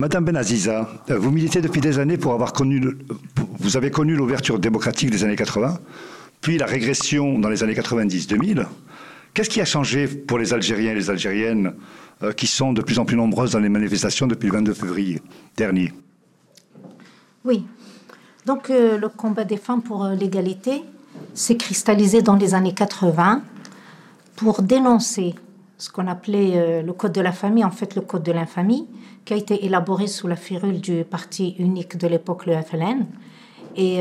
Madame Benaziza, vous militez depuis des années vous avez connu l'ouverture démocratique des années 80, puis la régression dans les années 90-2000. Qu'est-ce qui a changé pour les Algériens et les Algériennes qui sont de plus en plus nombreuses dans les manifestations depuis le 22 février dernier? Oui. Donc le combat des femmes pour l'égalité s'est cristallisé dans les années 80 pour dénoncer ce qu'on appelait le code de la famille, en fait le code de l'infamie, qui a été élaboré sous la férule du parti unique de l'époque, le FLN, et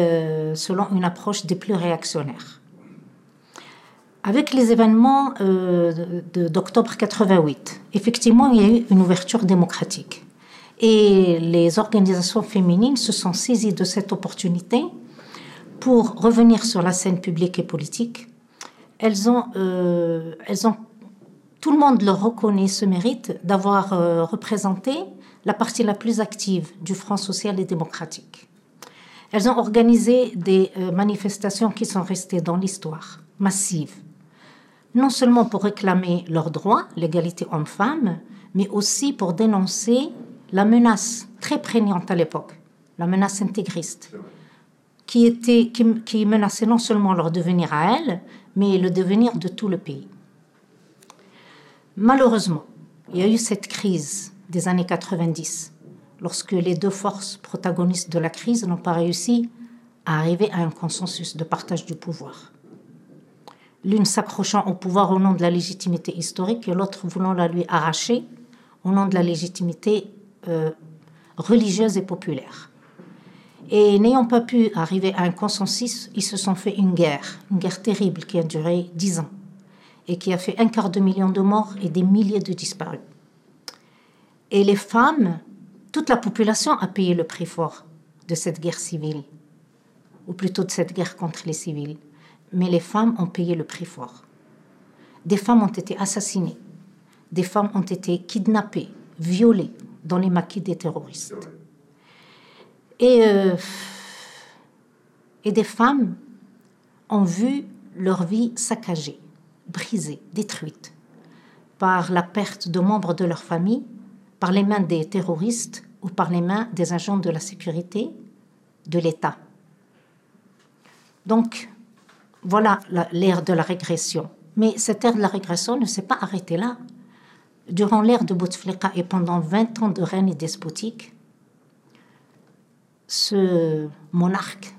selon une approche des plus réactionnaires. Avec les événements d'octobre 88, effectivement, il y a eu une ouverture démocratique. Et les organisations féminines se sont saisies de cette opportunité pour revenir sur la scène publique et politique. Elles ont tout le monde leur reconnaît ce mérite d'avoir représenté la partie la plus active du Front social et démocratique. Elles ont organisé des manifestations qui sont restées dans l'histoire, massives, non seulement pour réclamer leurs droits, l'égalité homme-femme, mais aussi pour dénoncer la menace très prégnante à l'époque, la menace intégriste, qui menaçait non seulement leur devenir à elles, mais le devenir de tout le pays. Malheureusement, il y a eu cette crise des années 90, lorsque les deux forces protagonistes de la crise n'ont pas réussi à arriver à un consensus de partage du pouvoir. L'une s'accrochant au pouvoir au nom de la légitimité historique et l'autre voulant la lui arracher au nom de la légitimité religieuse et populaire. Et n'ayant pas pu arriver à un consensus, ils se sont fait une guerre terrible qui a duré 10 ans et qui a fait 250 000 de morts et des milliers de disparus. Et les femmes, toute la population a payé le prix fort de cette guerre civile, ou plutôt de cette guerre contre les civils. Mais les femmes ont payé le prix fort. Des femmes ont été assassinées, des femmes ont été kidnappées, violées dans les maquis des terroristes. Et des femmes ont vu leur vie saccagée, brisée, détruite par la perte de membres de leur famille, par les mains des terroristes ou par les mains des agents de la sécurité de l'État. Donc, voilà l'ère de la régression. Mais cette ère de la régression ne s'est pas arrêtée là. Durant l'ère de Bouteflika et pendant 20 ans de règne despotique, ce monarque,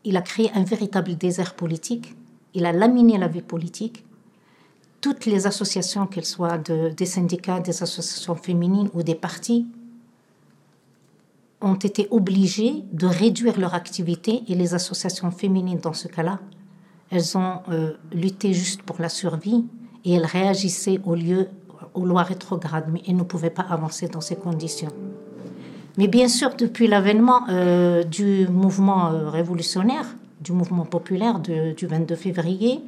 il a créé un véritable désert politique, il a laminé la vie politique. Toutes les associations, qu'elles soient des syndicats, des associations féminines ou des partis, ont été obligées de réduire leur activité et les associations féminines, dans ce cas-là, elles ont lutté juste pour la survie et elles réagissaient aux lois rétrogrades, mais elles ne pouvaient pas avancer dans ces conditions. Mais bien sûr, depuis l'avènement du mouvement révolutionnaire, du mouvement populaire du 22 février,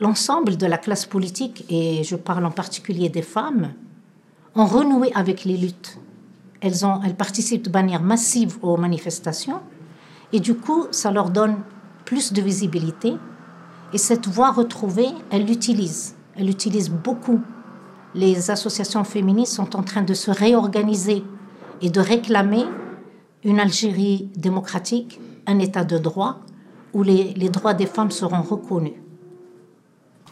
l'ensemble de la classe politique, et je parle en particulier des femmes, ont renoué avec les luttes. Elles participent de manière massive aux manifestations et du coup, ça leur donne plus de visibilité. Et cette voix retrouvée, elles l'utilisent. Elles l'utilisent beaucoup. Les associations féministes sont en train de se réorganiser et de réclamer une Algérie démocratique, un état de droit où les droits des femmes seront reconnus.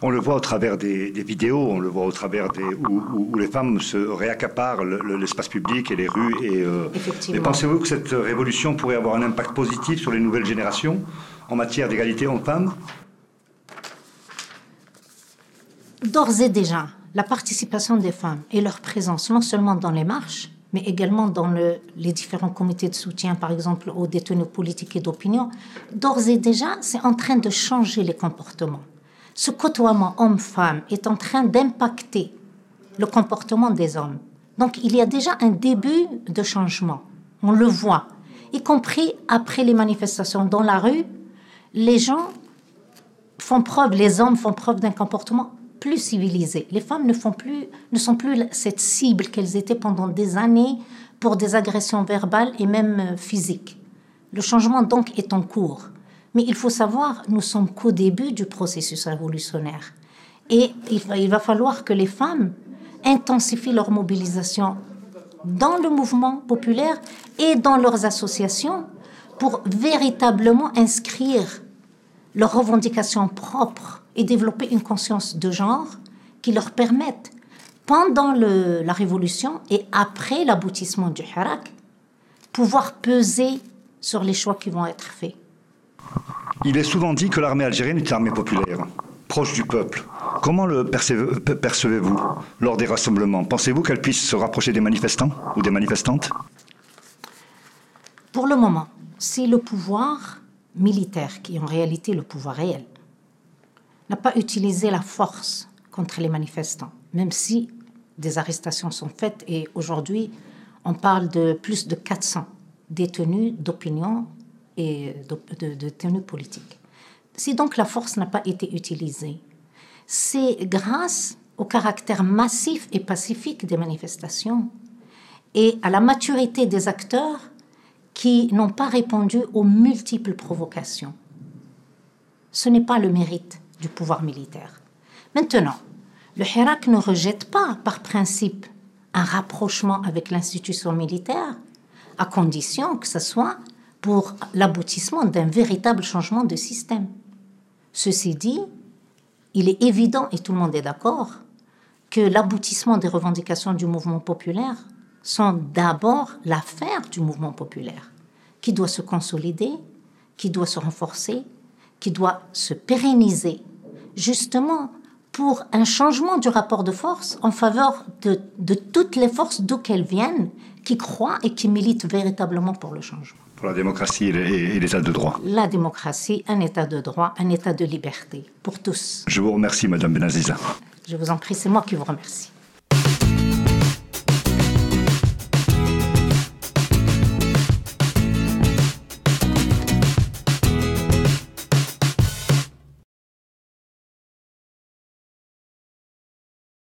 On le voit au travers des vidéos, on le voit au travers où les femmes se réaccaparent l'espace public et les rues. Et pensez-vous que cette révolution pourrait avoir un impact positif sur les nouvelles générations en matière d'égalité hommes-femmes? D'ores et déjà, la participation des femmes et leur présence non seulement dans les marches, mais également dans les différents comités de soutien, par exemple aux détenus politiques et d'opinion, d'ores et déjà, c'est en train de changer les comportements. Ce côtoiement homme-femme est en train d'impacter le comportement des hommes. Donc, il y a déjà un début de changement. On le voit, y compris après les manifestations dans la rue. Les hommes font preuve d'un comportement plus civilisé. Les femmes ne sont plus cette cible qu'elles étaient pendant des années pour des agressions verbales et même physiques. Le changement, donc, est en cours. Mais il faut savoir, nous sommes qu'au début du processus révolutionnaire. Et il va falloir que les femmes intensifient leur mobilisation dans le mouvement populaire et dans leurs associations pour véritablement inscrire leurs revendications propres et développer une conscience de genre qui leur permette, pendant la révolution et après l'aboutissement du Hirak, pouvoir peser sur les choix qui vont être faits. Il est souvent dit que l'armée algérienne est une armée populaire, proche du peuple. Comment le percevez-vous lors des rassemblements? Pensez-vous qu'elle puisse se rapprocher des manifestants ou des manifestantes? Pour le moment, si le pouvoir militaire, qui est en réalité le pouvoir réel, n'a pas utilisé la force contre les manifestants, même si des arrestations sont faites et aujourd'hui, on parle de plus de 400 détenus d'opinion et de détenus politiques. Si donc la force n'a pas été utilisée, c'est grâce au caractère massif et pacifique des manifestations et à la maturité des acteurs qui n'ont pas répondu aux multiples provocations. Ce n'est pas le mérite du pouvoir militaire. Maintenant, le Hirak ne rejette pas par principe un rapprochement avec l'institution militaire, à condition que ce soit pour l'aboutissement d'un véritable changement de système. Ceci dit, il est évident, et tout le monde est d'accord, que l'aboutissement des revendications du mouvement populaire sont d'abord l'affaire du mouvement populaire, qui doit se consolider, qui doit se renforcer, qui doit se pérenniser, justement pour un changement du rapport de force en faveur de toutes les forces d'où qu'elles viennent, qui croient et qui militent véritablement pour le changement. Pour la démocratie et l'état de droit. La démocratie, un état de droit, un état de liberté, pour tous. Je vous remercie, Madame Benaziza. Je vous en prie, c'est moi qui vous remercie.